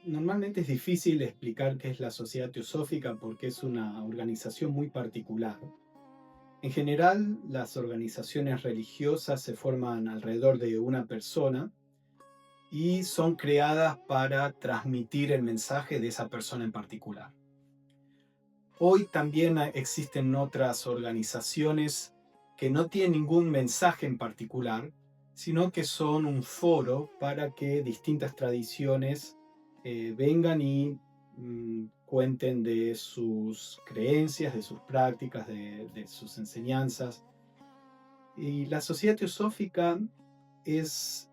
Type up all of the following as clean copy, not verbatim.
Normalmente es difícil explicar qué es la Sociedad Teosófica porque es una organización muy particular. En general, las organizaciones religiosas se forman alrededor de una persona y son creadas para transmitir el mensaje de esa persona en particular. Hoy también existen otras organizaciones que no tienen ningún mensaje en particular, sino que son un foro para que distintas tradiciones vengan y cuenten de sus creencias, de sus prácticas, de sus enseñanzas. Y la sociedad teosófica es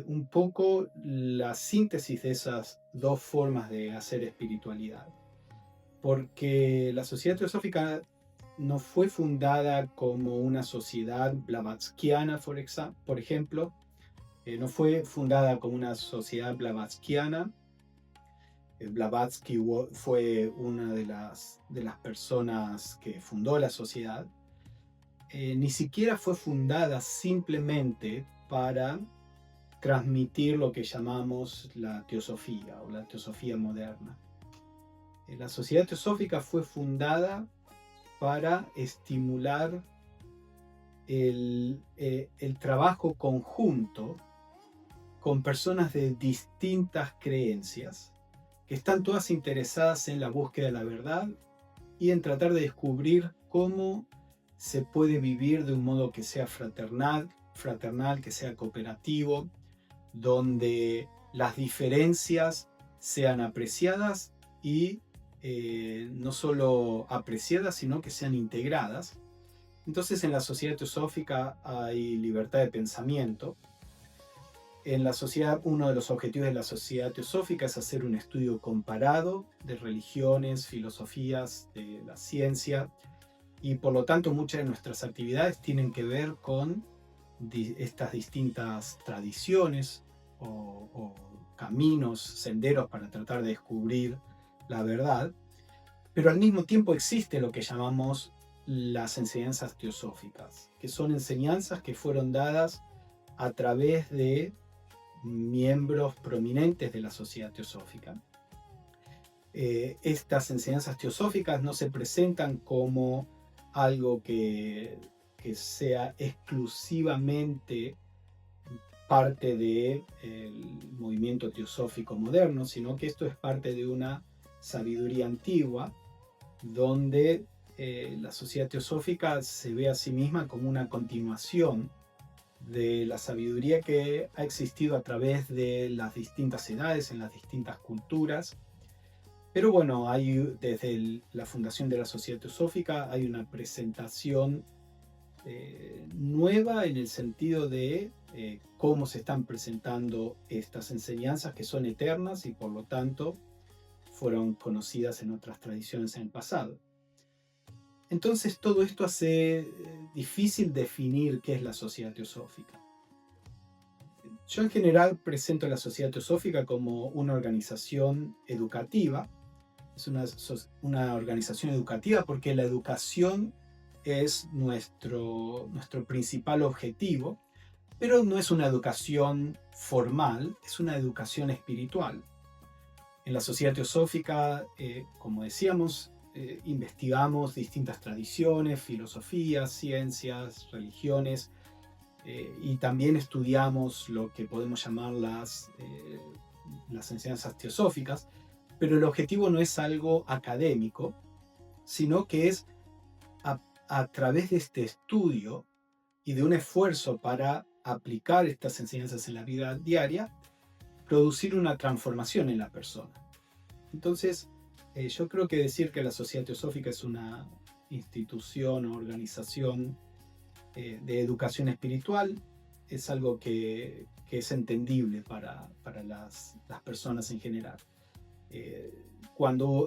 un poco la síntesis de esas dos formas de hacer espiritualidad, porque la sociedad teosófica no fue fundada como una sociedad blavatskiana, por ejemplo. No fue fundada como una sociedad blavatskiana. Blavatsky fue una de las personas que fundó la sociedad. Ni siquiera fue fundada simplemente para transmitir lo que llamamos la teosofía o la teosofía moderna. La sociedad teosófica fue fundada para estimular el trabajo conjunto con personas de distintas creencias que están todas interesadas en la búsqueda de la verdad y en tratar de descubrir cómo se puede vivir de un modo que sea fraternal, que sea cooperativo, donde las diferencias sean apreciadas y no solo apreciadas, sino que sean integradas. Entonces, en la sociedad teosófica hay libertad de pensamiento. En la sociedad, uno de los objetivos de la sociedad teosófica es hacer un estudio comparado de religiones, filosofías, de la ciencia, y por lo tanto muchas de nuestras actividades tienen que ver con estas distintas tradiciones o caminos, senderos para tratar de descubrir la verdad, pero al mismo tiempo existe lo que llamamos las enseñanzas teosóficas, que son enseñanzas que fueron dadas a través de miembros prominentes de la sociedad teosófica. Estas enseñanzas teosóficas no se presentan como algo que sea exclusivamente parte del movimiento teosófico moderno, sino que esto es parte de una sabiduría antigua, donde la sociedad teosófica se ve a sí misma como una continuación de la sabiduría que ha existido a través de las distintas edades, en las distintas culturas. Pero bueno, desde la fundación de la Sociedad Teosófica hay una presentación nueva en el sentido de cómo se están presentando estas enseñanzas que son eternas y por lo tanto fueron conocidas en otras tradiciones en el pasado. Entonces todo esto hace difícil definir qué es la Sociedad Teosófica. Yo en general presento la Sociedad Teosófica como una organización educativa. Es una organización educativa porque la educación es nuestro principal objetivo, pero no es una educación formal, es una educación espiritual. En la Sociedad Teosófica, como decíamos, investigamos distintas tradiciones, filosofías, ciencias, religiones, y también estudiamos lo que podemos llamar las enseñanzas teosóficas, pero el objetivo no es algo académico, sino que es a través de este estudio y de un esfuerzo para aplicar estas enseñanzas en la vida diaria, producir una transformación en la persona. Entonces, yo creo que decir que la Sociedad Teosófica es una institución o organización de educación espiritual es algo que es entendible para las personas en general.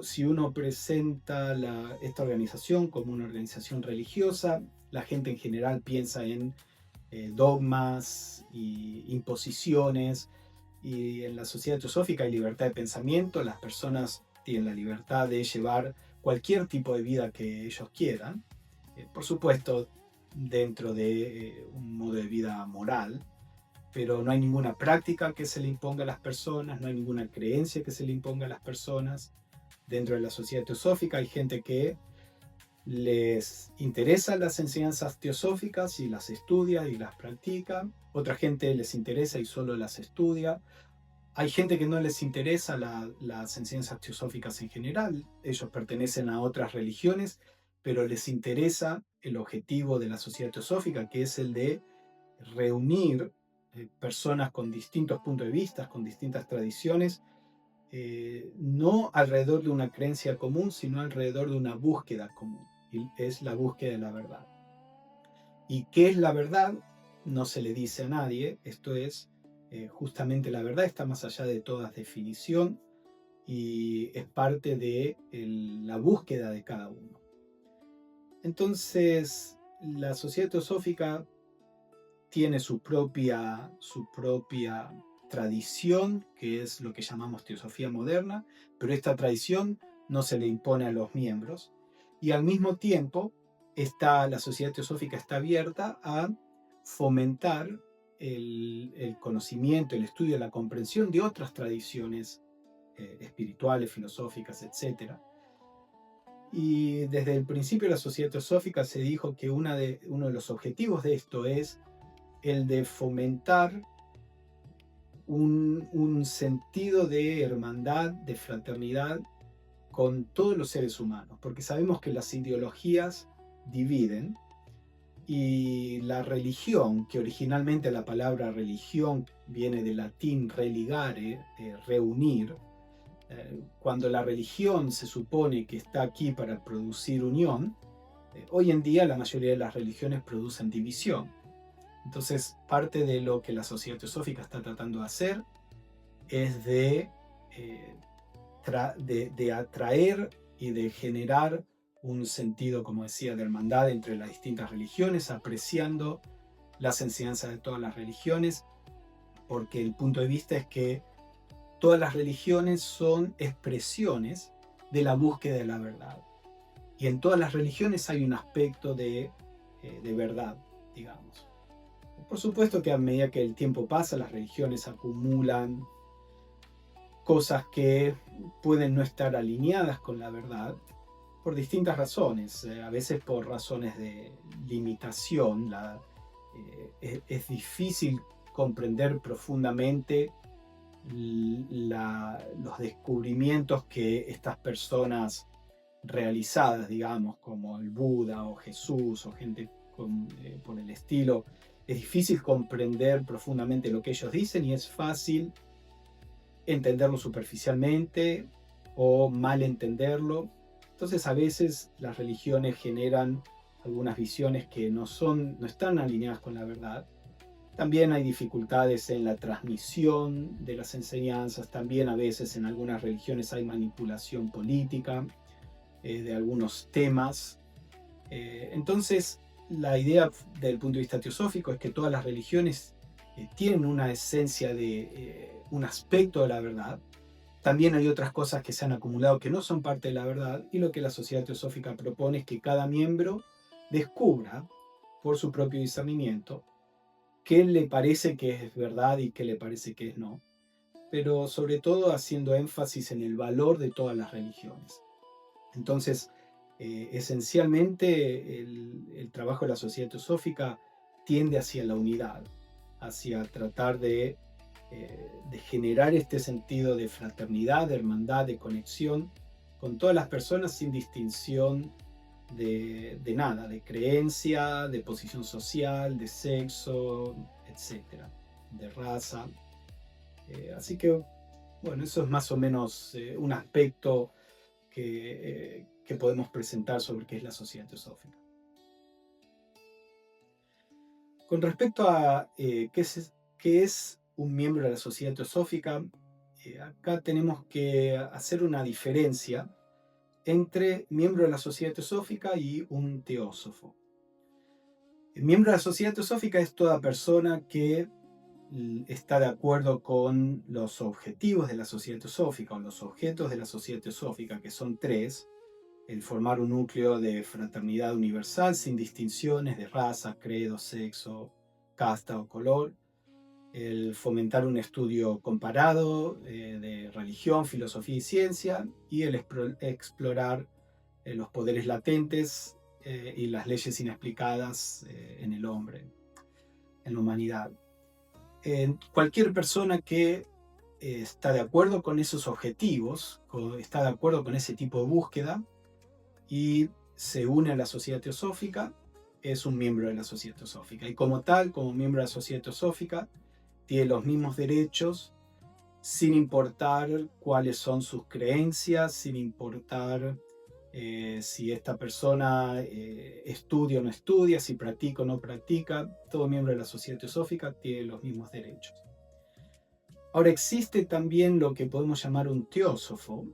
Si uno presenta esta organización como una organización religiosa, la gente en general piensa en dogmas y imposiciones, y en la sociedad teosófica hay libertad de pensamiento, las personas tienen la libertad de llevar cualquier tipo de vida que ellos quieran, por supuesto dentro de un modo de vida moral, pero no hay ninguna práctica que se le imponga a las personas, no hay ninguna creencia que se le imponga a las personas. Dentro de la sociedad teosófica hay gente que les interesan las enseñanzas teosóficas y las estudia y las practica. Otra gente les interesa y solo las estudia. Hay gente que no les interesa las enseñanzas teosóficas en general. Ellos pertenecen a otras religiones, pero les interesa el objetivo de la sociedad teosófica, que es el de reunir personas con distintos puntos de vista, con distintas tradiciones, no alrededor de una creencia común, sino alrededor de una búsqueda común. Y es la búsqueda de la verdad. ¿Y qué es la verdad? No se le dice a nadie. Esto es, justamente la verdad está más allá de toda definición y es parte de la búsqueda de cada uno. Entonces, la sociedad teosófica tiene su propia tradición, que es lo que llamamos teosofía moderna, pero esta tradición no se le impone a los miembros. Y al mismo tiempo, la sociedad teosófica está abierta a fomentar el conocimiento, el estudio, la comprensión de otras tradiciones espirituales, filosóficas, etc. Y desde el principio de la sociedad teosófica se dijo que uno de los objetivos de esto es el de fomentar un sentido de hermandad, de fraternidad con todos los seres humanos, porque sabemos que las ideologías dividen y la religión, que originalmente la palabra religión viene del latín religare, reunir, cuando la religión se supone que está aquí para producir unión, hoy en día la mayoría de las religiones producen división. Entonces, parte de lo que la sociedad teosófica está tratando de hacer es de atraer y de generar un sentido, como decía, de hermandad entre las distintas religiones, apreciando las enseñanzas de todas las religiones, porque el punto de vista es que todas las religiones son expresiones de la búsqueda de la verdad. Y en todas las religiones hay un aspecto de verdad, digamos. Por supuesto que a medida que el tiempo pasa, las religiones acumulan cosas que pueden no estar alineadas con la verdad por distintas razones, a veces por razones de limitación. Es difícil comprender profundamente los descubrimientos que estas personas realizadas, digamos, como el Buda o Jesús o gente por el estilo. Es difícil comprender profundamente lo que ellos dicen y es fácil entenderlo superficialmente o mal entenderlo. Entonces a veces las religiones generan algunas visiones que no están alineadas con la verdad. También hay dificultades en la transmisión de las enseñanzas. También a veces en algunas religiones hay manipulación política de algunos temas. Entonces, la idea del punto de vista teosófico es que todas las religiones tienen una esencia de un aspecto de la verdad. También hay otras cosas que se han acumulado que no son parte de la verdad, y lo que la sociedad teosófica propone es que cada miembro descubra por su propio discernimiento qué le parece que es verdad y qué le parece que es no, pero sobre todo haciendo énfasis en el valor de todas las religiones. Entonces, esencialmente el trabajo de la sociedad teosófica tiende hacia la unidad, hacia tratar de generar este sentido de fraternidad, de hermandad, de conexión con todas las personas sin distinción de nada, de creencia, de posición social, de sexo, etcétera, de raza. Así que, bueno, eso es más o menos un aspecto que podemos presentar sobre qué es la sociedad teosófica. Con respecto a qué es un miembro de la sociedad teosófica, acá tenemos que hacer una diferencia entre miembro de la sociedad teosófica y un teósofo. El miembro de la sociedad teosófica es toda persona que está de acuerdo con los objetivos de la sociedad teosófica o los objetos de la sociedad teosófica, que son tres: el formar un núcleo de fraternidad universal sin distinciones de raza, credo, sexo, casta o color; el fomentar un estudio comparado de religión, filosofía y ciencia, y el explorar los poderes latentes y las leyes inexplicadas en el hombre, en la humanidad. Cualquier persona que está de acuerdo con esos objetivos, está de acuerdo con ese tipo de búsqueda y se une a la Sociedad Teosófica, es un miembro de la Sociedad Teosófica. Y como tal, como miembro de la Sociedad Teosófica, tiene los mismos derechos sin importar cuáles son sus creencias, sin importar si esta persona estudia o no estudia, si practica o no practica. Todo miembro de la Sociedad Teosófica tiene los mismos derechos. Ahora, existe también lo que podemos llamar un teósofo,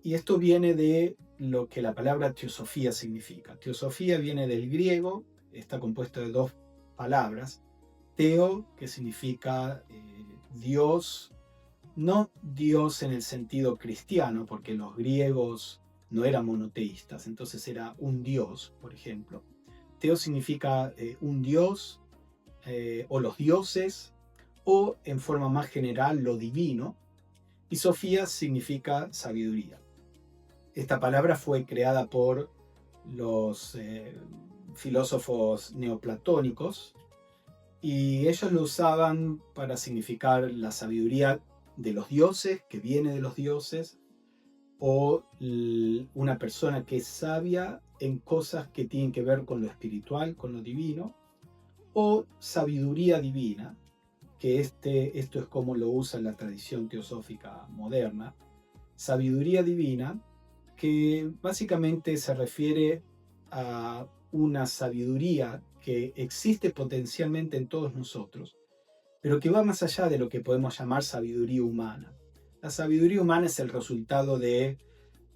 y esto viene de lo que la palabra teosofía significa. Teosofía viene del griego, está compuesto de dos palabras. Teo, que significa Dios, no Dios en el sentido cristiano, porque los griegos no eran monoteístas, entonces era un Dios, por ejemplo. Teo significa un Dios o los dioses, o en forma más general lo divino, y Sofía significa sabiduría. Esta palabra fue creada por los filósofos neoplatónicos, y ellos lo usaban para significar la sabiduría de los dioses, que viene de los dioses, o una persona que es sabia en cosas que tienen que ver con lo espiritual, con lo divino, o sabiduría divina, que esto es como lo usa la tradición teosófica moderna. Sabiduría divina, que básicamente se refiere a una sabiduría que existe potencialmente en todos nosotros, pero que va más allá de lo que podemos llamar sabiduría humana. La sabiduría humana es el resultado de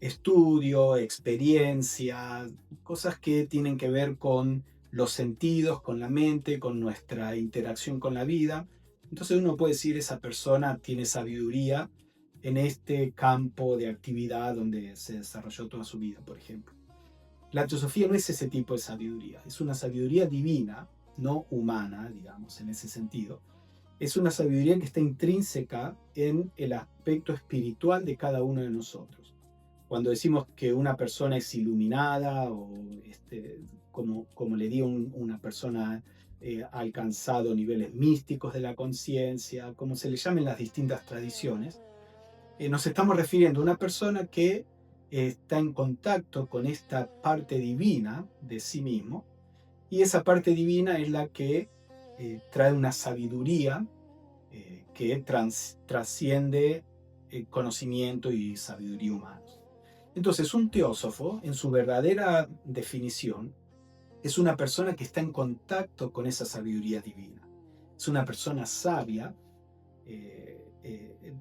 estudio, experiencia, cosas que tienen que ver con los sentidos, con la mente, con nuestra interacción con la vida. Entonces uno puede decir esa persona tiene sabiduría en este campo de actividad donde se desarrolló toda su vida, por ejemplo. La teosofía no es ese tipo de sabiduría, es una sabiduría divina, no humana, digamos, en ese sentido. Es una sabiduría que está intrínseca en el aspecto espiritual de cada uno de nosotros. Cuando decimos que una persona es iluminada, o como le digo, una persona ha alcanzado niveles místicos de la conciencia, como se le llamen las distintas tradiciones, nos estamos refiriendo a una persona que está en contacto con esta parte divina de sí mismo, y esa parte divina es la que trae una sabiduría que trasciende el conocimiento y sabiduría humanos. Entonces, un teósofo, en su verdadera definición, es una persona que está en contacto con esa sabiduría divina. Es una persona sabia,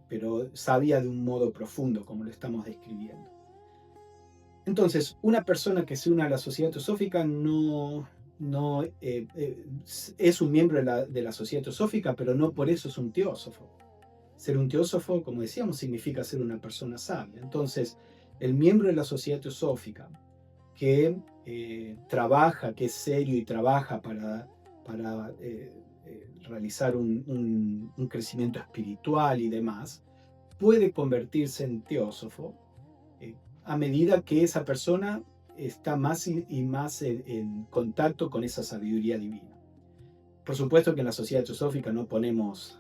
pero sabia de un modo profundo, como lo estamos describiendo. Entonces, una persona que se une a la Sociedad Teosófica es un miembro de la Sociedad Teosófica, pero no por eso es un teósofo. Ser un teósofo, como decíamos, significa ser una persona sabia. Entonces, el miembro de la Sociedad Teosófica que trabaja, que es serio y trabaja para realizar un crecimiento espiritual y demás, puede convertirse en teósofo a medida que esa persona está más y más en contacto con esa sabiduría divina. Por supuesto que en la Sociedad Teosófica no ponemos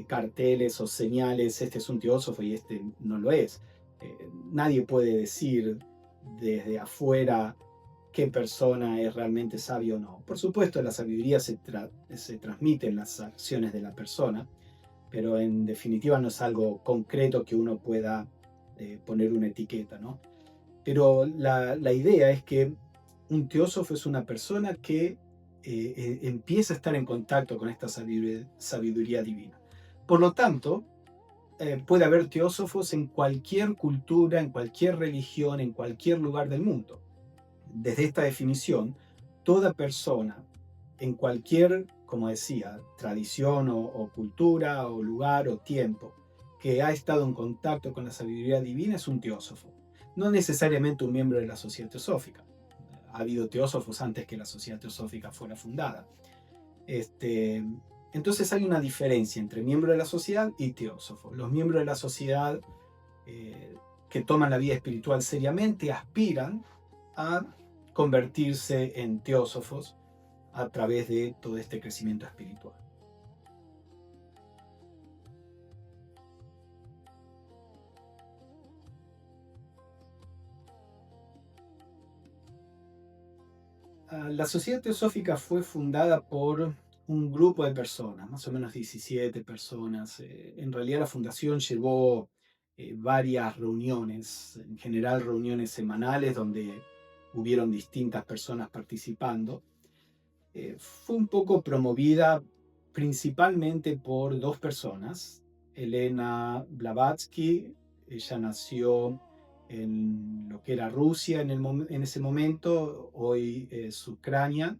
carteles o señales, este es un teósofo y este no lo es. Nadie puede decir desde afuera qué persona es realmente sabia o no. Por supuesto, la sabiduría se transmite en las acciones de la persona, pero en definitiva no es algo concreto que uno pueda poner una etiqueta, ¿no? Pero la idea es que un teósofo es una persona que empieza a estar en contacto con esta sabiduría divina. Por lo tanto, puede haber teósofos en cualquier cultura, en cualquier religión, en cualquier lugar del mundo. Desde esta definición, toda persona en cualquier, como decía, tradición o cultura o lugar o tiempo que ha estado en contacto con la sabiduría divina es un teósofo. No necesariamente un miembro de la Sociedad Teosófica. Ha habido teósofos antes que la Sociedad Teosófica fuera fundada. Entonces hay una diferencia entre miembro de la sociedad y teósofo. Los miembros de la sociedad eh, que toman la vida espiritual seriamente aspiran a convertirse en teósofos a través de todo este crecimiento espiritual. La Sociedad Teosófica fue fundada por un grupo de personas, más o menos 17 personas. En realidad la fundación llevó varias reuniones, en general reuniones semanales donde hubieron distintas personas participando. Fue un poco promovida principalmente por dos personas. Elena Blavatsky, ella nació en lo que era Rusia en ese momento, hoy es Ucrania,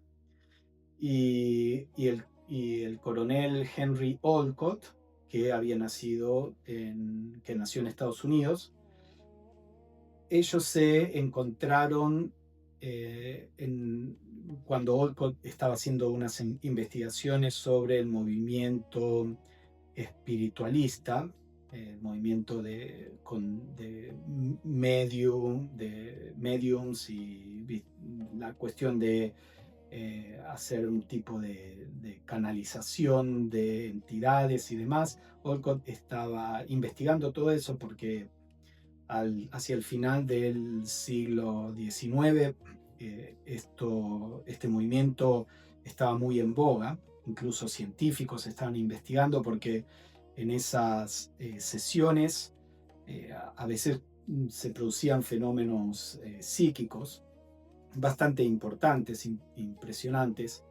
y el coronel Henry Olcott, que había nacido que nació en Estados Unidos. Ellos se encontraron cuando Olcott estaba haciendo unas investigaciones sobre el movimiento espiritualista, el movimiento de mediums y la cuestión de hacer un tipo de canalización de entidades y demás. Olcott estaba investigando todo eso porque hacia el final del siglo XIX este movimiento estaba muy en boga, incluso científicos estaban investigando porque en esas sesiones a veces se producían fenómenos psíquicos bastante importantes, impresionantes.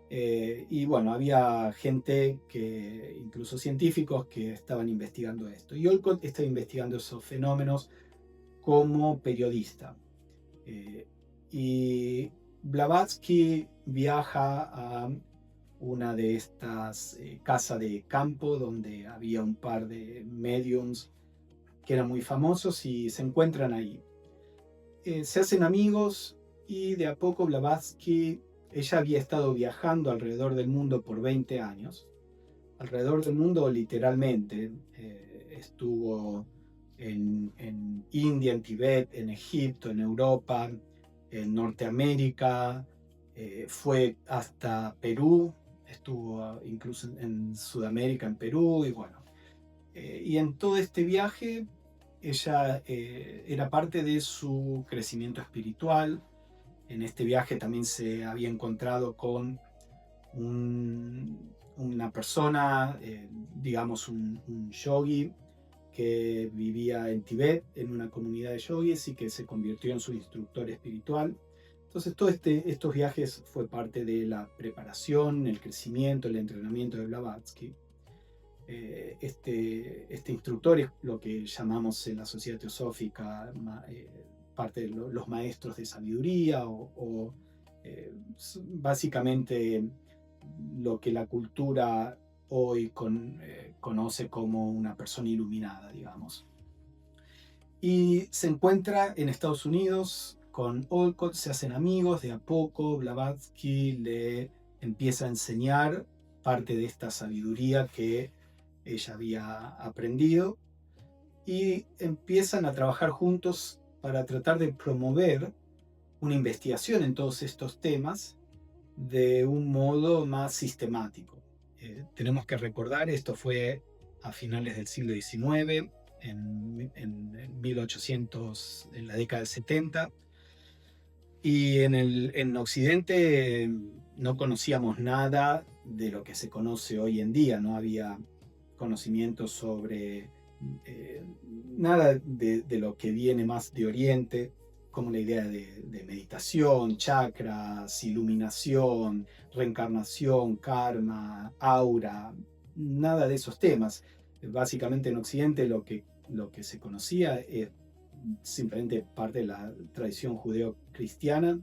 Y bueno, había gente, incluso científicos, que estaban investigando esto. Y Olcott estaba investigando esos fenómenos como periodista. Y Blavatsky viaja a una de estas casas de campo donde había un par de mediums que eran muy famosos y se encuentran ahí. Se hacen amigos y de a poco Blavatsky, ella había estado viajando alrededor del mundo por 20 años, alrededor del mundo literalmente, estuvo en India, en Tibet, en Egipto, en Europa, en Norteamérica, fue hasta Perú, estuvo incluso en Sudamérica, en Perú, y bueno, y en todo este viaje ella era parte de su crecimiento espiritual. En este viaje también se había encontrado con una persona, digamos un yogi, que vivía en Tibet, en una comunidad de yogis, y que se convirtió en su instructor espiritual. Entonces, todos estos viajes fue parte de la preparación, el crecimiento, el entrenamiento de Blavatsky. Este instructor es lo que llamamos en la sociedad teosófica parte de los maestros de sabiduría o básicamente lo que la cultura hoy conoce como una persona iluminada, digamos. Y se encuentra en Estados Unidos con Olcott, se hacen amigos de a poco. Blavatsky le empieza a enseñar parte de esta sabiduría que ella había aprendido y empiezan a trabajar juntos para tratar de promover una investigación en todos estos temas de un modo más sistemático. Tenemos que recordar, esto fue a finales del siglo XIX, en 1800, en la década del 70, y en Occidente no conocíamos nada de lo que se conoce hoy en día, no había conocimiento sobre nada de lo que viene más de Oriente, como la idea de meditación, chakras, iluminación, reencarnación, karma, aura, nada de esos temas. Básicamente en Occidente lo que se conocía es simplemente parte de la tradición judeo-cristiana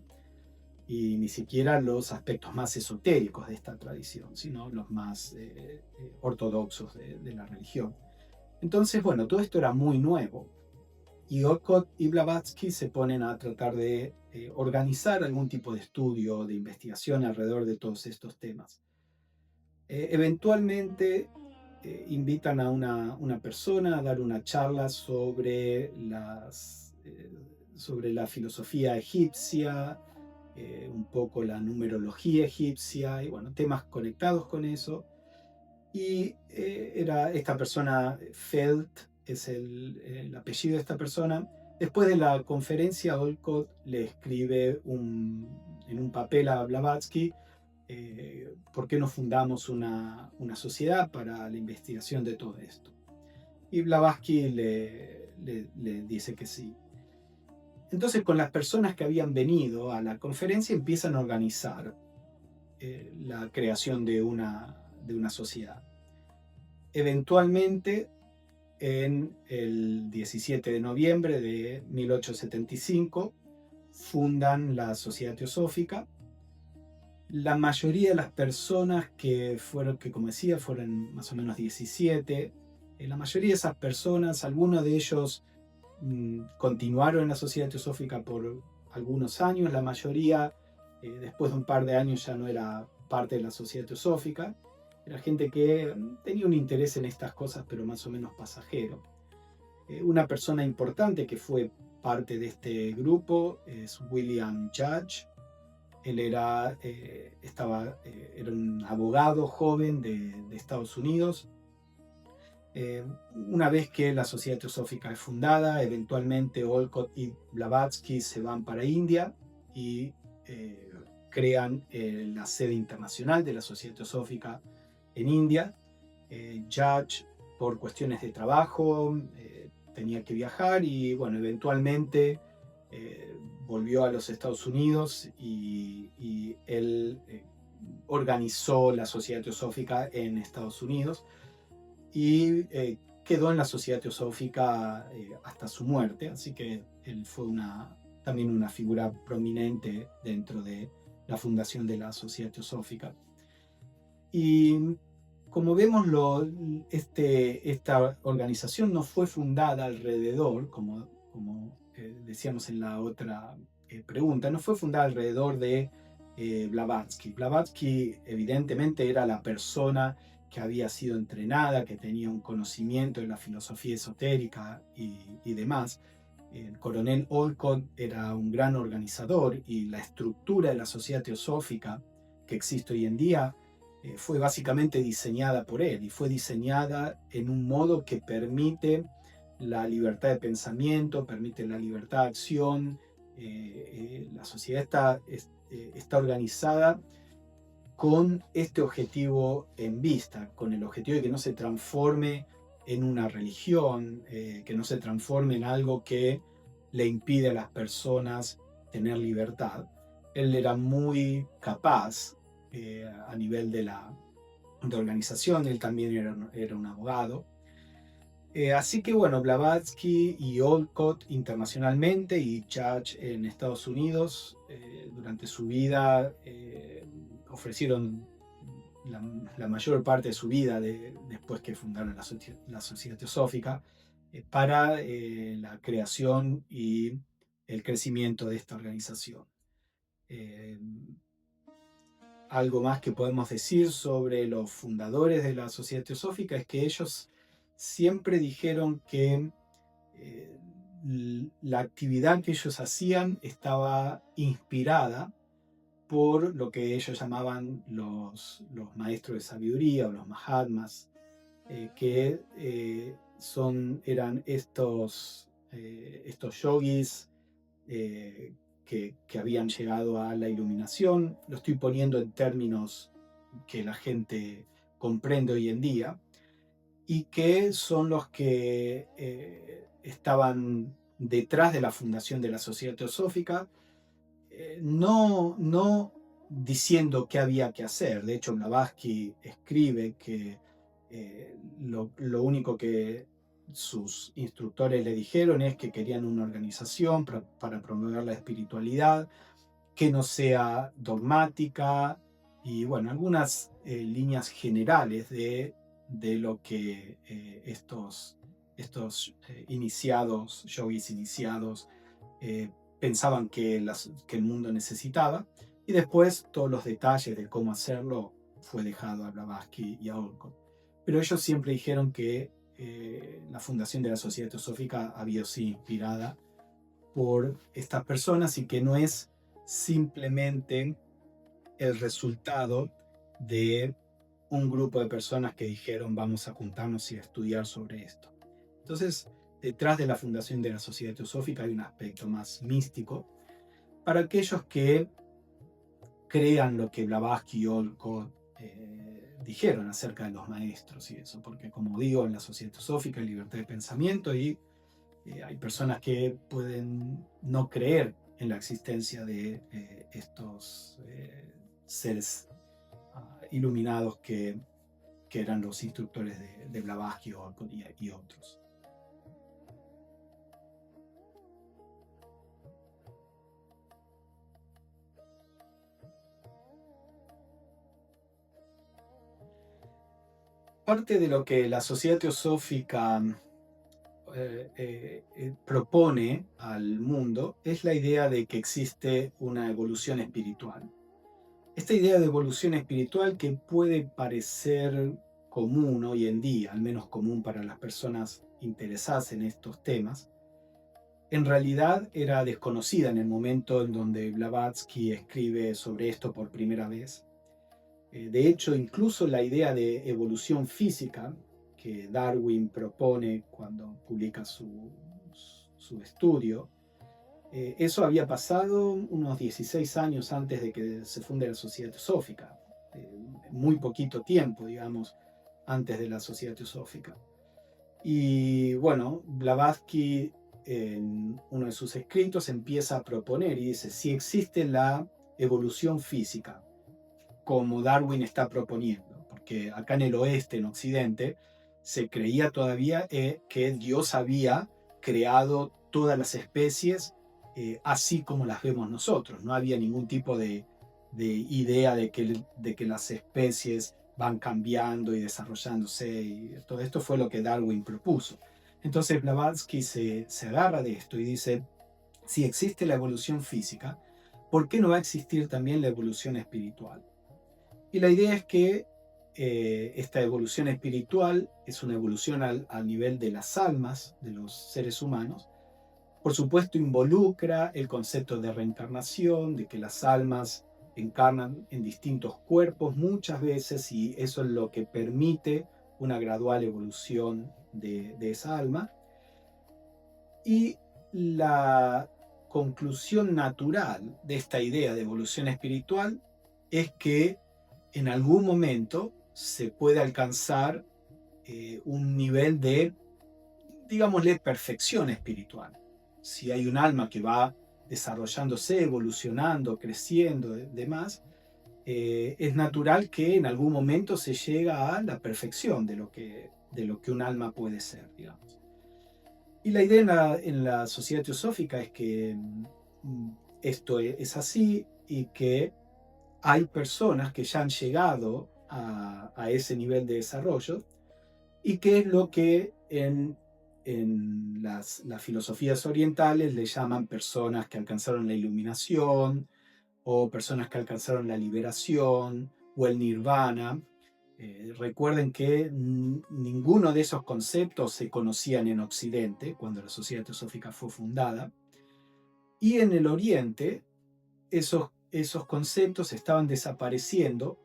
y ni siquiera los aspectos más esotéricos de esta tradición, sino los más ortodoxos de la religión. Entonces, bueno, todo esto era muy nuevo y Olcott y Blavatsky se ponen a tratar de organizar algún tipo de estudio, de investigación alrededor de todos estos temas. Eventualmente invitan a una persona a dar una charla sobre la filosofía egipcia, un poco la numerología egipcia y bueno, temas conectados con eso. Y era esta persona, Felt, es el apellido de esta persona. Después de la conferencia, Olcott le escribe en un papel a Blavatsky, ¿por qué no fundamos una sociedad para la investigación de todo esto? Y Blavatsky le dice que sí. Entonces, con las personas que habían venido a la conferencia, empiezan a organizar la creación de una sociedad. Eventualmente, en el 17 de noviembre de 1875, fundan la Sociedad Teosófica. La mayoría de las personas que como decía, fueron más o menos 17, la mayoría de esas personas, algunos de ellos continuaron en la Sociedad Teosófica por algunos años, la mayoría después de un par de años ya no era parte de la Sociedad Teosófica, era gente que tenía un interés en estas cosas pero más o menos pasajero. Una persona importante que fue parte de este grupo es William Judge. Él era un abogado joven de Estados Unidos. Una vez que la Sociedad Teosófica es fundada, eventualmente Olcott y Blavatsky se van para India y crean la sede internacional de la Sociedad Teosófica en India. Judge, por cuestiones de trabajo, tenía que viajar y bueno, eventualmente volvió a los Estados Unidos y él organizó la Sociedad Teosófica en Estados Unidos y quedó en la Sociedad Teosófica hasta su muerte, así que él fue también una figura prominente dentro de la fundación de la Sociedad Teosófica. Y como vemos, esta organización no fue fundada alrededor, como decíamos en la otra pregunta, no fue fundada alrededor de Blavatsky. Blavatsky evidentemente era la persona que había sido entrenada, que tenía un conocimiento de la filosofía esotérica y demás. El coronel Olcott era un gran organizador y la estructura de la Sociedad Teosófica que existe hoy en día fue básicamente diseñada por él y fue diseñada en un modo que permite la libertad de pensamiento, permite la libertad de acción. La sociedad está organizada con este objetivo en vista, con el objetivo de que no se transforme en una religión, que no se transforme en algo que le impide a las personas tener libertad. Él era muy capaz a nivel de organización, él también era un abogado. Así que bueno, Blavatsky y Olcott internacionalmente y Judge en Estados Unidos durante su vida ofrecieron la mayor parte de su vida después que fundaron la Sociedad Teosófica para la creación y el crecimiento de esta organización. Algo más que podemos decir sobre los fundadores de la Sociedad Teosófica es que ellos siempre dijeron que la actividad que ellos hacían estaba inspirada por lo que ellos llamaban los maestros de sabiduría o los Mahatmas, que eran estos yogis que habían llegado a la iluminación. Lo estoy poniendo en términos que la gente comprende hoy en día, y que son los que estaban detrás de la fundación de la Sociedad Teosófica, no diciendo qué había que hacer. De hecho, Blavatsky escribe que lo único que sus instructores le dijeron es que querían una organización para promover la espiritualidad, que no sea dogmática, y bueno, algunas líneas generales de lo que estos iniciados, yogis iniciados, pensaban que el mundo necesitaba, y después todos los detalles de cómo hacerlo fue dejado a Blavatsky y a Olcott. Pero ellos siempre dijeron que la fundación de la Sociedad Teosófica había sido inspirada por estas personas y que no es simplemente el resultado de un grupo de personas que dijeron vamos a juntarnos y a estudiar sobre esto. Entonces, detrás de la fundación de la Sociedad Teosófica hay un aspecto más místico para aquellos que crean lo que Blavatsky y Olcott dijeron acerca de los maestros y eso, porque como digo, en la Sociedad Teosófica hay libertad de pensamiento y hay personas que pueden no creer en la existencia de estos seres iluminados que eran los instructores de Blavatsky y otros. Parte de lo que la Sociedad Teosófica propone al mundo es la idea de que existe una evolución espiritual. Esta idea de evolución espiritual que puede parecer común hoy en día, al menos común para las personas interesadas en estos temas, en realidad era desconocida en el momento en donde Blavatsky escribe sobre esto por primera vez. De hecho, incluso la idea de evolución física que Darwin propone cuando publica su estudio, eso había pasado unos 16 años antes de que se funde la Sociedad Teosófica, muy poquito tiempo, digamos, antes de la Sociedad Teosófica. Y bueno, Blavatsky en uno de sus escritos empieza a proponer y dice, si existe la evolución física, como Darwin está proponiendo, porque acá en el oeste, en Occidente, se creía todavía que Dios había creado todas las especies así como las vemos nosotros. No había ningún tipo de idea de que las especies van cambiando y desarrollándose. Y todo esto fue lo que Darwin propuso. Entonces Blavatsky se agarra de esto y dice, si existe la evolución física, ¿por qué no va a existir también la evolución espiritual? Y la idea es que esta evolución espiritual es una evolución al nivel de las almas de los seres humanos. Por supuesto, involucra el concepto de reencarnación, de que las almas encarnan en distintos cuerpos muchas veces y eso es lo que permite una gradual evolución de esa alma. Y la conclusión natural de esta idea de evolución espiritual es que en algún momento se puede alcanzar un nivel de, digámosle, perfección espiritual. Si hay un alma que va desarrollándose, evolucionando, creciendo, demás, es natural que en algún momento se llega a la perfección de lo que un alma puede ser, digamos. Y la idea en la Sociedad Teosófica es que esto es así y que hay personas que ya han llegado a ese nivel de desarrollo y que es lo que en las filosofías orientales le llaman personas que alcanzaron la iluminación o personas que alcanzaron la liberación o el nirvana. Recuerden que ninguno de esos conceptos se conocían en Occidente cuando la Sociedad Teosófica fue fundada. Y en el Oriente, esos conceptos estaban desapareciendo.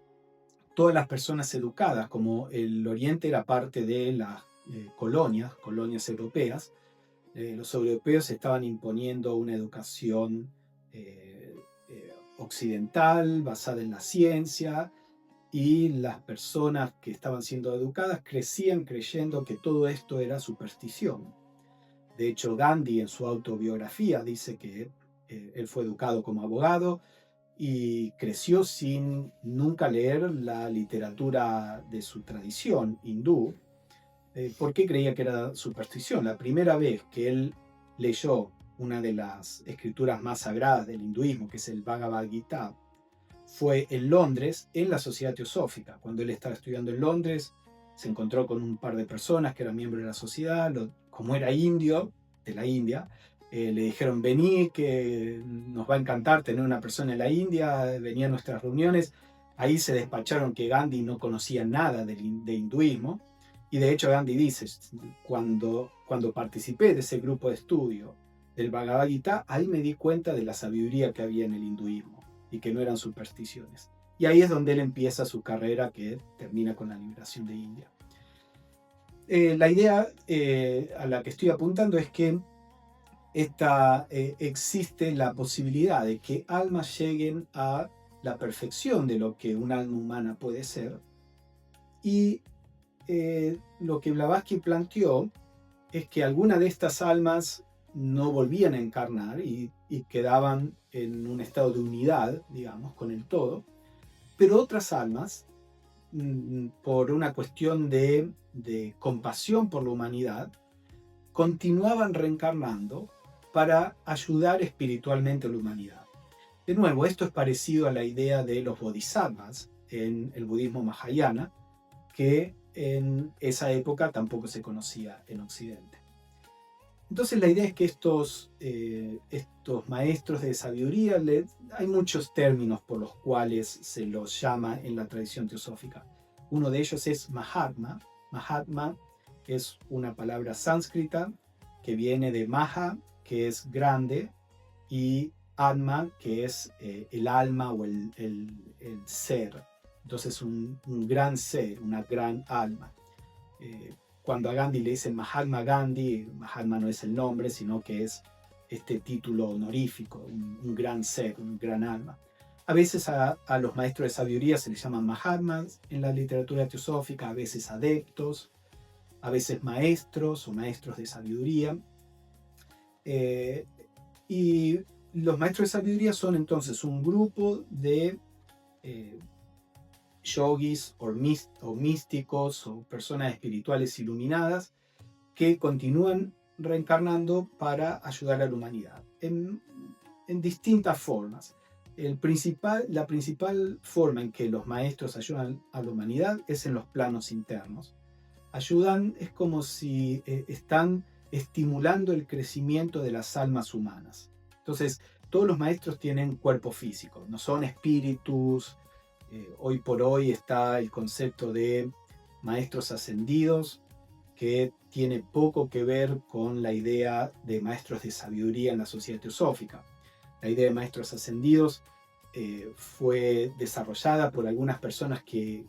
Todas las personas educadas, como el Oriente era parte de las colonias europeas, los europeos estaban imponiendo una educación occidental basada en la ciencia y las personas que estaban siendo educadas crecían creyendo que todo esto era superstición. De hecho, Gandhi en su autobiografía dice que él fue educado como abogado y creció sin nunca leer la literatura de su tradición hindú, porque creía que era superstición. La primera vez que él leyó una de las escrituras más sagradas del hinduismo, que es el Bhagavad Gita, fue en Londres, en la Sociedad Teosófica. Cuando él estaba estudiando en Londres, se encontró con un par de personas que eran miembros de la sociedad. Como era indio, de la India, le dijeron, vení, que nos va a encantar tener una persona en la India, venía a nuestras reuniones. Ahí se despacharon que Gandhi no conocía nada de hinduismo, y de hecho Gandhi dice, cuando participé de ese grupo de estudio del Bhagavad Gita, ahí me di cuenta de la sabiduría que había en el hinduismo y que no eran supersticiones. Y ahí es donde él empieza su carrera que termina con la liberación de India. La idea a la que estoy apuntando es que existe la posibilidad de que almas lleguen a la perfección de lo que un alma humana puede ser. Y lo que Blavatsky planteó es que algunas de estas almas no volvían a encarnar y quedaban en un estado de unidad, digamos, con el todo, pero otras almas, por una cuestión de compasión por la humanidad, continuaban reencarnando para ayudar espiritualmente a la humanidad. De nuevo, esto es parecido a la idea de los bodhisattvas en el budismo mahayana, que en esa época tampoco se conocía en Occidente. Entonces la idea es que estos maestros de sabiduría, hay muchos términos por los cuales se los llama en la tradición teosófica. Uno de ellos es Mahatma. Mahatma es una palabra sánscrita que viene de Maha, que es grande, y Atma, que es el alma o el ser. Entonces un gran ser, una gran alma. Cuando a Gandhi le dicen Mahatma Gandhi, Mahatma no es el nombre, sino que es este título honorífico, un gran ser, un gran alma. A veces a los maestros de sabiduría se les llaman Mahatmas en la literatura teosófica, a veces adeptos, a veces maestros o maestros de sabiduría. Y los maestros de sabiduría son entonces un grupo de yogis o místicos o personas espirituales iluminadas que continúan reencarnando para ayudar a la humanidad en distintas formas. La principal forma en que los maestros ayudan a la humanidad es en los planos internos. Ayudan, es como si están estimulando el crecimiento de las almas humanas. Entonces, todos los maestros tienen cuerpo físico, no son espíritus. Hoy por hoy está el concepto de maestros ascendidos, que tiene poco que ver con la idea de maestros de sabiduría en la sociedad teosófica. La idea de maestros ascendidos fue desarrollada por algunas personas que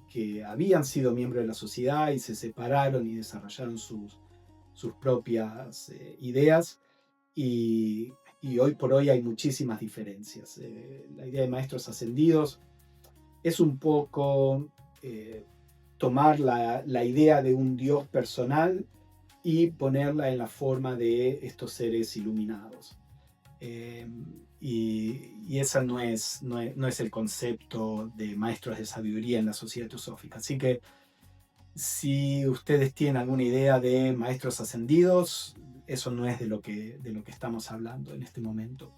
habían sido miembros de la sociedad y se separaron y desarrollaron sus propias ideas, y hoy por hoy hay muchísimas diferencias. La idea de maestros ascendidos es un poco tomar la idea de un Dios personal y ponerla en la forma de estos seres iluminados. Y ese no es el concepto de maestros de sabiduría en la sociedad teosófica. Así que si ustedes tienen alguna idea de maestros ascendidos, eso no es de lo que estamos hablando en este momento.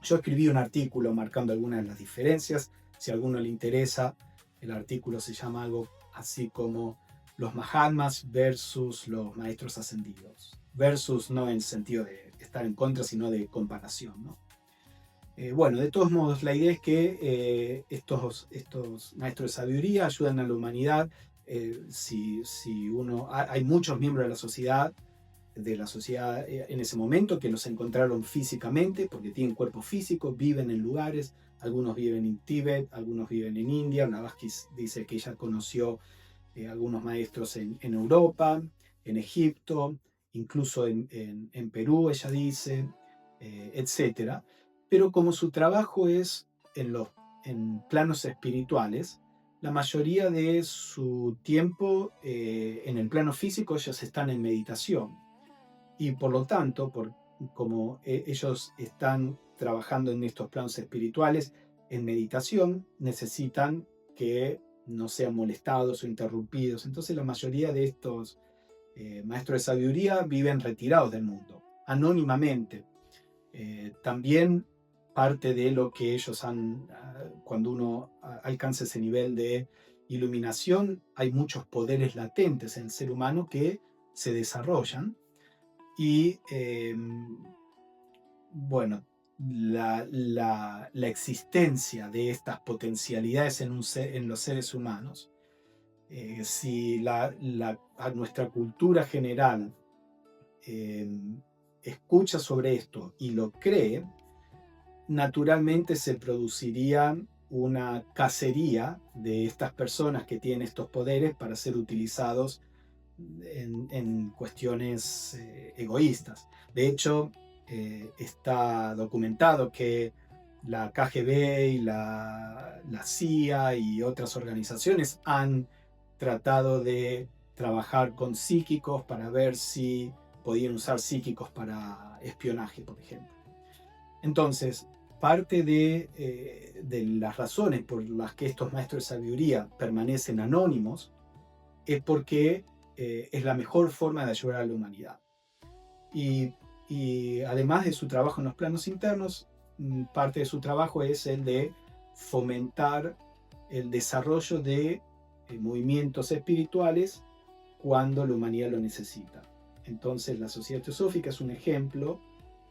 Yo escribí un artículo marcando algunas de las diferencias. Si a alguno le interesa, el artículo se llama algo así como los Mahatmas versus los maestros ascendidos. Versus no en el sentido de estar en contra, sino de comparación, ¿no? Bueno, de todos modos, la idea es que estos maestros de sabiduría ayudan a la humanidad. Si hay muchos miembros de la sociedad en ese momento que los encontraron físicamente porque tienen cuerpo físico, viven en lugares, algunos viven en Tíbet, algunos viven en India. Blavatsky dice que ella conoció algunos maestros en Europa, en Egipto, incluso en Perú, ella dice, etc. Pero como su trabajo es en planos espirituales, la mayoría de su tiempo en el plano físico ellos están en meditación. Y por lo tanto, como ellos están trabajando en estos planos espirituales, en meditación, necesitan que no sean molestados o interrumpidos. Entonces la mayoría de estos maestros de sabiduría viven retirados del mundo, anónimamente. También parte de lo que ellos han, cuando uno alcanza ese nivel de iluminación, hay muchos poderes latentes en el ser humano que se desarrollan. Y bueno, la existencia de estas potencialidades en los seres humanos. Si a nuestra cultura general eh, escucha sobre esto y lo cree, naturalmente se produciría una cacería de estas personas que tienen estos poderes para ser utilizados en cuestiones egoístas. De hecho, está documentado que la KGB y la CIA y otras organizaciones han tratado de trabajar con psíquicos para ver si podían usar psíquicos para espionaje, por ejemplo. Entonces, parte de las razones por las que estos maestros de sabiduría permanecen anónimos es porque es la mejor forma de ayudar a la humanidad. Y además de su trabajo en los planos internos, parte de su trabajo es el de fomentar el desarrollo de movimientos espirituales cuando la humanidad lo necesita. Entonces, la Sociedad Teosófica es un ejemplo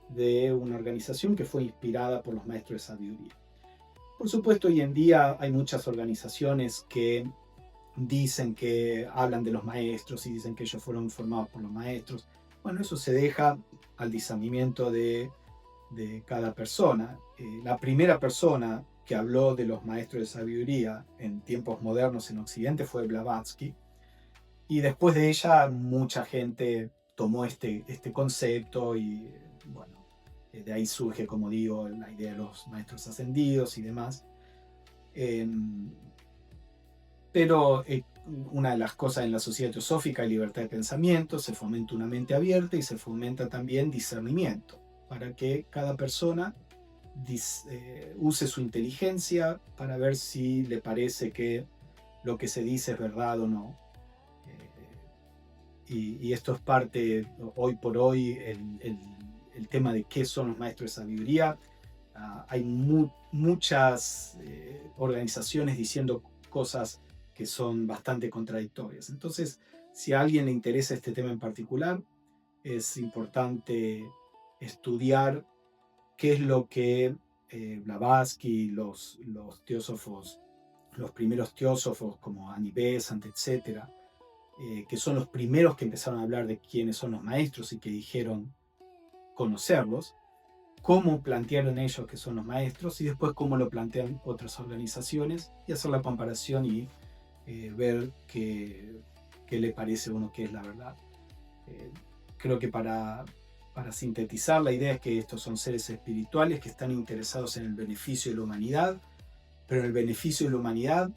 de una organización que fue inspirada por los maestros de sabiduría. Por supuesto, hoy en día hay muchas organizaciones que dicen que hablan de los maestros y dicen que ellos fueron formados por los maestros. Bueno, eso se deja al discernimiento de cada persona. La primera persona que habló de los maestros de sabiduría en tiempos modernos en Occidente fue Blavatsky, y después de ella mucha gente tomó este concepto y bueno, de ahí surge, como digo, la idea de los maestros ascendidos y demás. Pero una de las cosas en la sociedad teosófica es libertad de pensamiento, se fomenta una mente abierta y se fomenta también discernimiento, para que cada persona use su inteligencia para ver si le parece que lo que se dice es verdad o no. Y esto es parte, hoy por hoy, el tema de qué son los maestros de sabiduría. Hay muchas organizaciones diciendo cosas que son bastante contradictorias. Entonces, si a alguien le interesa este tema en particular, es importante estudiar qué es lo que Blavatsky, los teósofos, los primeros teósofos como Annie Besant, etcétera, que son los primeros que empezaron a hablar de quiénes son los maestros y que dijeron conocerlos, cómo plantearon ellos que son los maestros y después cómo lo plantean otras organizaciones, y hacer la comparación y ver qué le parece a uno que es la verdad. Creo que para sintetizar, la idea es que estos son seres espirituales que están interesados en el beneficio de la humanidad, pero en el beneficio de la humanidad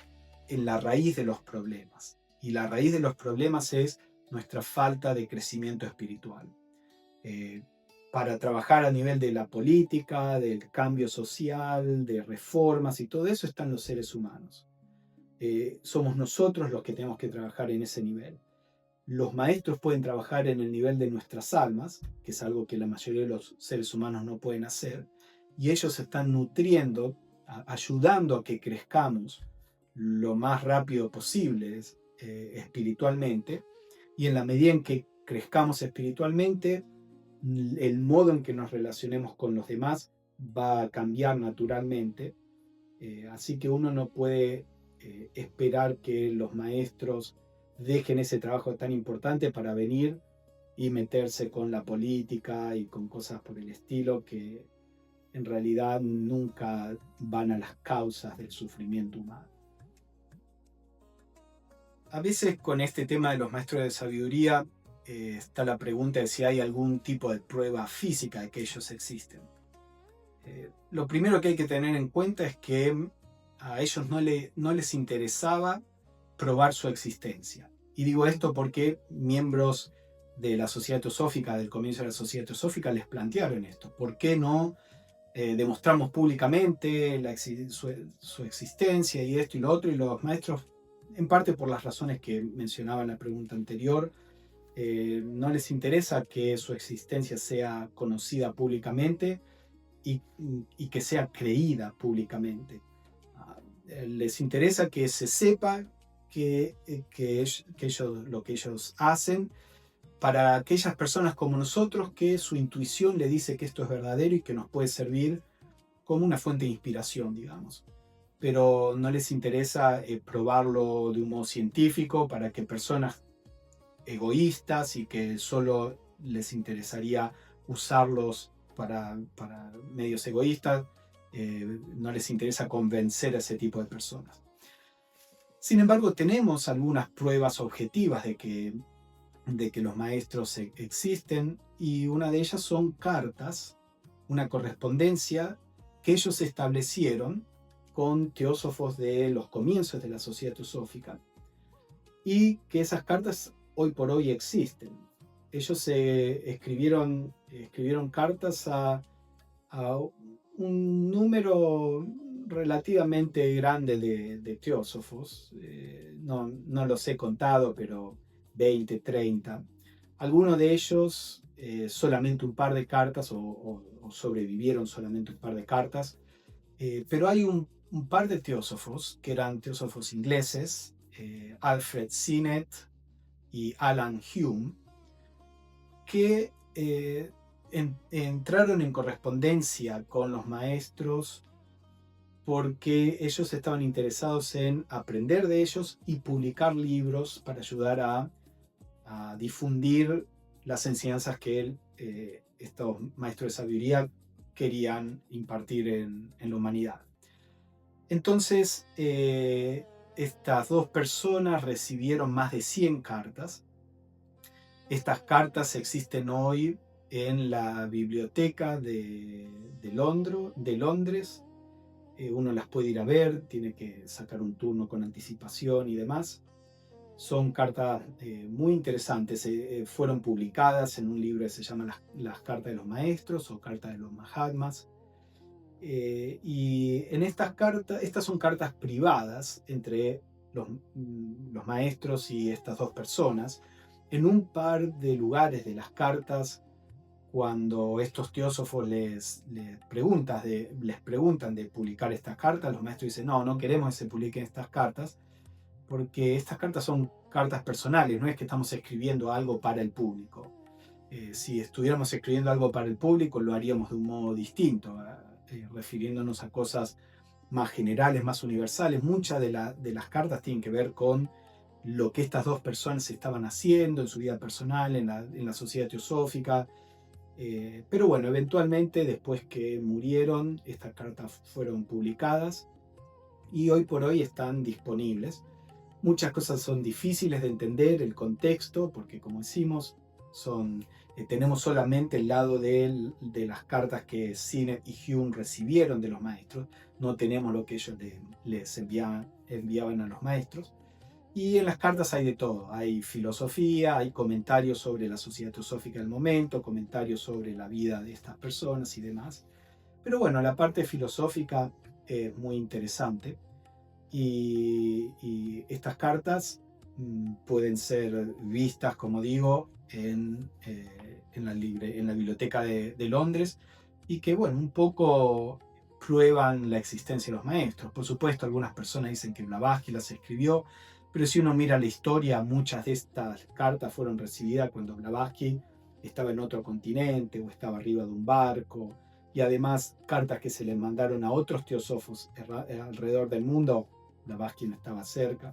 en la raíz de los problemas. Y la raíz de los problemas es nuestra falta de crecimiento espiritual. Para trabajar a nivel de la política, del cambio social, de reformas y todo eso están los seres humanos. Somos nosotros los que tenemos que trabajar en ese nivel. Los maestros pueden trabajar en el nivel de nuestras almas, que es algo que la mayoría de los seres humanos no pueden hacer, y ellos están nutriendo, ayudando a que crezcamos lo más rápido posible espiritualmente, y en la medida en que crezcamos espiritualmente, el modo en que nos relacionemos con los demás va a cambiar naturalmente. Así que uno no puede esperar que los maestros dejen ese trabajo tan importante para venir y meterse con la política y con cosas por el estilo que en realidad nunca van a las causas del sufrimiento humano. A veces con este tema de los maestros de sabiduría está la pregunta de si hay algún tipo de prueba física de que ellos existen. Lo primero que hay que tener en cuenta es que a ellos no les interesaba probar su existencia. Y digo esto porque miembros de la Sociedad Teosófica, del comienzo de la Sociedad Teosófica, les plantearon esto. ¿Por qué no demostramos públicamente su existencia y esto y lo otro? Y los maestros, en parte por las razones que mencionaba en la pregunta anterior, no les interesa que su existencia sea conocida públicamente y que sea creída públicamente. Les interesa que se sepa que ellos, lo que ellos hacen, para aquellas personas como nosotros que su intuición le dice que esto es verdadero y que nos puede servir como una fuente de inspiración, digamos. Pero no les interesa probarlo de un modo científico para que personas egoístas y que solo les interesaría usarlos para medios egoístas, no les interesa convencer a ese tipo de personas. Sin embargo, tenemos algunas pruebas objetivas de que los maestros existen, y una de ellas son cartas, una correspondencia que ellos establecieron con teósofos de los comienzos de la Sociedad Teosófica, y que esas cartas hoy por hoy existen. Ellos escribieron cartas a un número relativamente grande de teósofos. No los he contado, pero 20, 30. Algunos de ellos solamente un par de cartas o sobrevivieron solamente un par de cartas. Pero hay un par de teósofos que eran teósofos ingleses, Alfred Sinnett y Alan Hume, que entraron en correspondencia con los maestros porque ellos estaban interesados en aprender de ellos y publicar libros para ayudar a difundir las enseñanzas que estos maestros de sabiduría querían impartir en la humanidad. Entonces, estas dos personas recibieron más de 100 cartas. Estas cartas existen hoy en la biblioteca de Londres. Uno las puede ir a ver, tiene que sacar un turno con anticipación y demás. Son cartas muy interesantes. Fueron publicadas en un libro que se llama Las Cartas de los Maestros o Cartas de los Mahatmas. Y en estas son cartas privadas entre los maestros y estas dos personas. En un par de lugares de las cartas, cuando estos teósofos les preguntan de publicar estas cartas, los maestros dicen, no queremos que se publiquen estas cartas, porque estas cartas son cartas personales, no es que estamos escribiendo algo para el público. Si estuviéramos escribiendo algo para el público, lo haríamos de un modo distinto, refiriéndonos a cosas más generales, más universales. Muchas de las cartas tienen que ver con lo que estas dos personas estaban haciendo en su vida personal, en la sociedad teosófica. Pero bueno, eventualmente, después que murieron, estas cartas fueron publicadas y hoy por hoy están disponibles. Muchas cosas son difíciles de entender, el contexto, porque como decimos, tenemos solamente el lado de las cartas que Sinnett y Hume recibieron de los maestros, no tenemos lo que ellos les enviaban a los maestros. Y en las cartas hay de todo, hay filosofía, hay comentarios sobre la sociedad teosófica del momento, comentarios sobre la vida de estas personas y demás. Pero bueno, la parte filosófica es muy interesante, y estas cartas pueden ser vistas, como digo, en la biblioteca de Londres, y que, bueno, un poco prueban la existencia de los maestros. Por supuesto, algunas personas dicen que Blavatsky las escribió, pero si uno mira la historia, muchas de estas cartas fueron recibidas cuando Blavatsky estaba en otro continente o estaba arriba de un barco, y además cartas que se le mandaron a otros teósofos alrededor del mundo. Blavatsky no estaba cerca.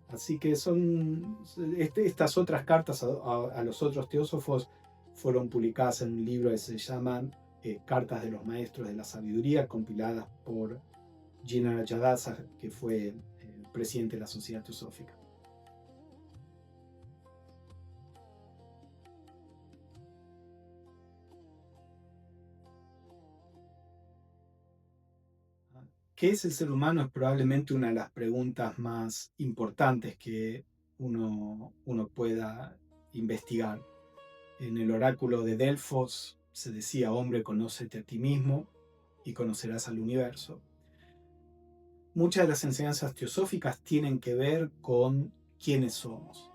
Así que estas otras cartas a los otros teósofos fueron publicadas en un libro que se llaman Cartas de los Maestros de la Sabiduría, compiladas por Jinarajadasa, que fue presidente de la Sociedad Teosófica. ¿Qué es el ser humano? Es probablemente una de las preguntas más importantes que uno pueda investigar. En el oráculo de Delfos se decía: hombre, conócete a ti mismo y conocerás al universo. Muchas de las enseñanzas teosóficas tienen que ver con quiénes somos.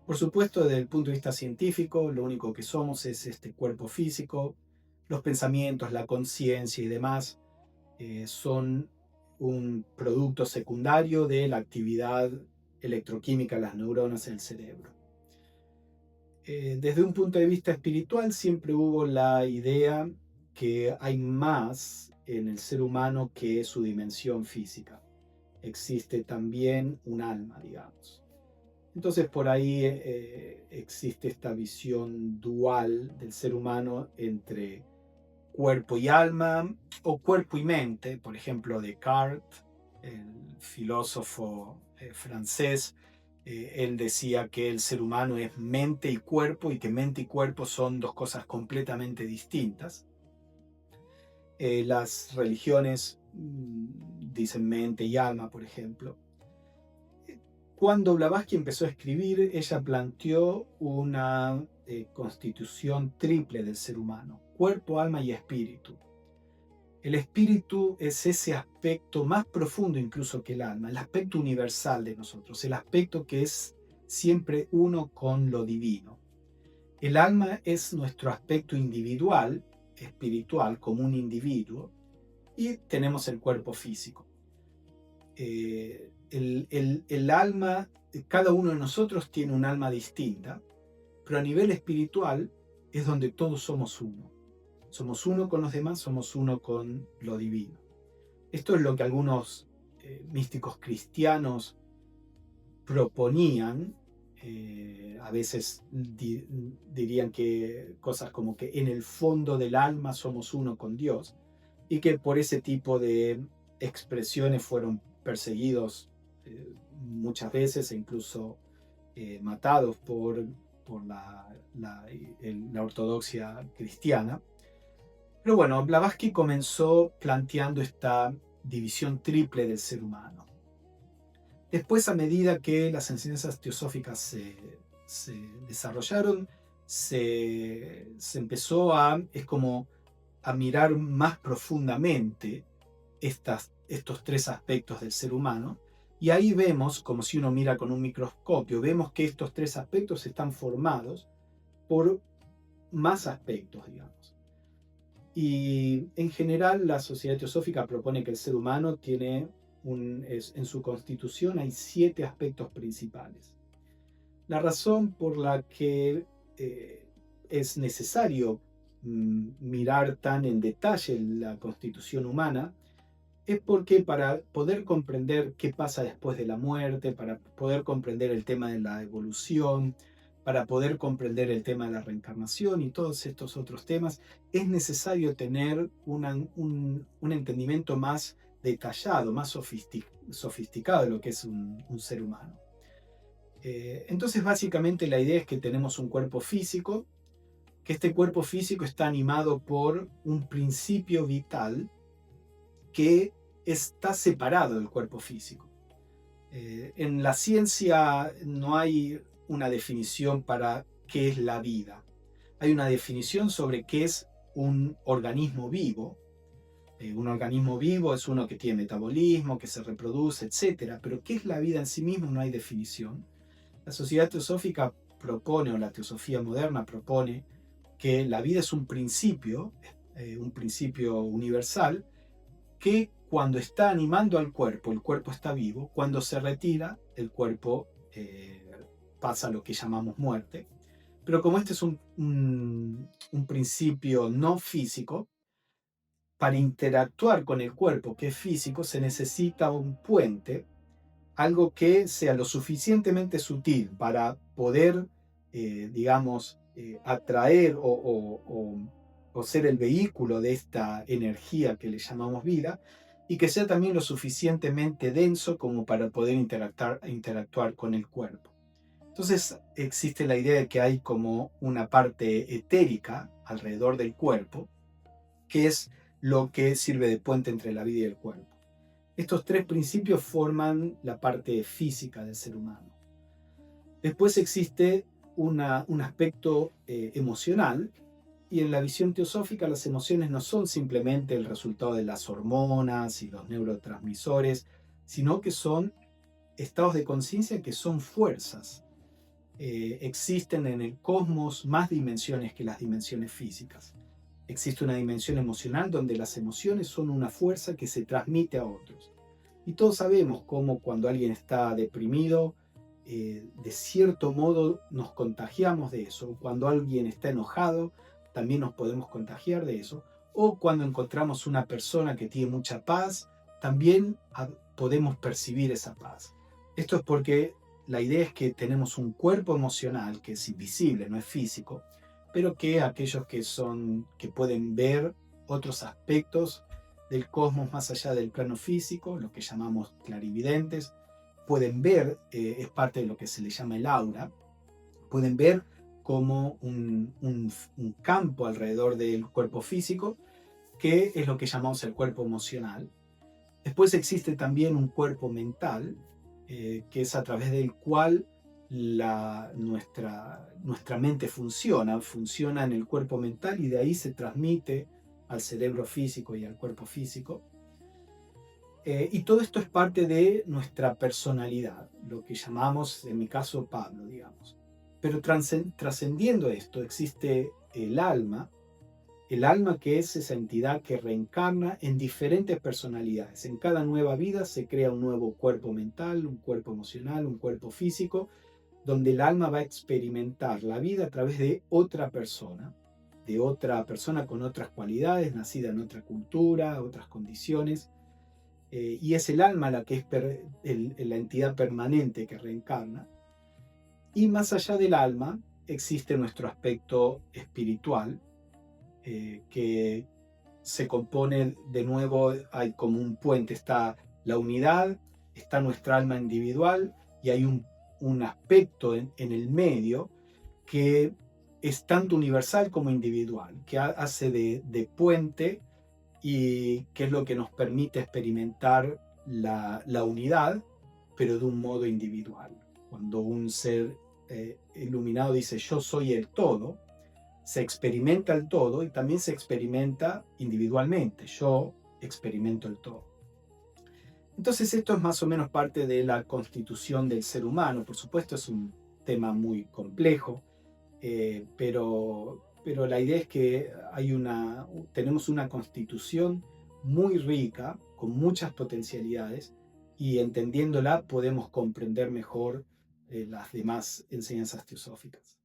Por supuesto, desde el punto de vista científico, lo único que somos es este cuerpo físico. Los pensamientos, la conciencia y demás son un producto secundario de la actividad electroquímica de las neuronas en el cerebro. Desde un punto de vista espiritual siempre hubo la idea que hay más en el ser humano que su dimensión física. Existe también un alma, digamos. Entonces por ahí existe esta visión dual del ser humano entre cuerpo y alma o cuerpo y mente. Por ejemplo, Descartes, el filósofo francés, él decía que el ser humano es mente y cuerpo y que mente y cuerpo son dos cosas completamente distintas. Las religiones dicen mente y alma, por ejemplo. Cuando Blavatsky empezó a escribir, ella planteó una constitución triple del ser humano: cuerpo, alma y espíritu. El espíritu es ese aspecto más profundo incluso que el alma, el aspecto universal de nosotros, el aspecto que es siempre uno con lo divino. El alma es nuestro aspecto individual, espiritual, como un individuo, y tenemos el cuerpo físico. El alma, cada uno de nosotros tiene un alma distinta, pero a nivel espiritual es donde todos somos uno. Somos uno con los demás, somos uno con lo divino. Esto es lo que algunos místicos cristianos proponían. A veces dirían que cosas como que en el fondo del alma somos uno con Dios, y que por ese tipo de expresiones fueron perseguidos muchas veces e incluso matados por la ortodoxia cristiana. Pero bueno, Blavatsky comenzó planteando esta división triple del ser humano. Después, a medida que las enseñanzas teosóficas se desarrollaron, se empezó a mirar más profundamente estos tres aspectos del ser humano. Y ahí vemos, como si uno mira con un microscopio, vemos que estos tres aspectos están formados por más aspectos, digamos. Y en general la sociedad teosófica propone que el ser humano tiene en su constitución hay 7 aspectos principales. La razón por la que es necesario mirar tan en detalle la constitución humana es porque para poder comprender qué pasa después de la muerte, para poder comprender el tema de la evolución, para poder comprender el tema de la reencarnación y todos estos otros temas, es necesario tener un entendimiento más detallado, más sofisticado de lo que es un ser humano. Entonces, básicamente la idea es que tenemos un cuerpo físico, que este cuerpo físico está animado por un principio vital que está separado del cuerpo físico. En la ciencia no hay una definición para qué es la vida. Hay una definición sobre qué es un organismo vivo. Un organismo vivo es uno que tiene metabolismo, que se reproduce, etc. Pero qué es la vida en sí mismo no hay definición. La sociedad teosófica propone, o la teosofía moderna propone, que la vida es un principio universal, que cuando está animando al cuerpo, el cuerpo está vivo; cuando se retira, el cuerpo pasa a lo que llamamos muerte. Pero como este es un principio no físico, para interactuar con el cuerpo, que es físico, se necesita un puente, algo que sea lo suficientemente sutil para poder, atraer o ser el vehículo de esta energía que le llamamos vida, y que sea también lo suficientemente denso como para poder interactuar con el cuerpo. Entonces existe la idea de que hay como una parte etérica alrededor del cuerpo, que es lo que sirve de puente entre la vida y el cuerpo. Estos 3 principios forman la parte física del ser humano. Después existe un aspecto emocional, y en la visión teosófica las emociones no son simplemente el resultado de las hormonas y los neurotransmisores, sino que son estados de conciencia que son fuerzas. Existen en el cosmos más dimensiones que las dimensiones físicas. Existe una dimensión emocional donde las emociones son una fuerza que se transmite a otros. Y todos sabemos cómo cuando alguien está deprimido, de cierto modo nos contagiamos de eso. Cuando alguien está enojado, también nos podemos contagiar de eso. O cuando encontramos una persona que tiene mucha paz, también podemos percibir esa paz. Esto es porque la idea es que tenemos un cuerpo emocional que es invisible, no es físico, pero que aquellos que pueden ver otros aspectos del cosmos más allá del plano físico, lo que llamamos clarividentes, pueden ver, es parte de lo que se le llama el aura, pueden ver como un campo alrededor del cuerpo físico, que es lo que llamamos el cuerpo emocional. Después existe también un cuerpo mental, que es a través del cual nuestra mente funciona en el cuerpo mental y de ahí se transmite al cerebro físico y al cuerpo físico. Y todo esto es parte de nuestra personalidad, lo que llamamos, en mi caso, Pablo, digamos. Pero trascendiendo esto, existe el alma que es esa entidad que reencarna en diferentes personalidades. En cada nueva vida se crea un nuevo cuerpo mental, un cuerpo emocional, un cuerpo físico, donde el alma va a experimentar la vida a través de otra persona con otras cualidades, nacida en otra cultura, otras condiciones. Y es el alma la que es la entidad permanente que reencarna. Y más allá del alma existe nuestro aspecto espiritual, que se compone de nuevo, hay como un puente, está la unidad, está nuestra alma individual y hay un aspecto en el medio que es tanto universal como individual, que hace de puente y que es lo que nos permite experimentar la unidad, pero de un modo individual. Cuando un ser iluminado dice yo soy el todo, se experimenta el todo y también se experimenta individualmente. Yo experimento el todo. Entonces esto es más o menos parte de la constitución del ser humano. Por supuesto es un tema muy complejo, pero la idea es que tenemos una constitución muy rica, con muchas potencialidades, y entendiéndola podemos comprender mejor las demás enseñanzas teosóficas.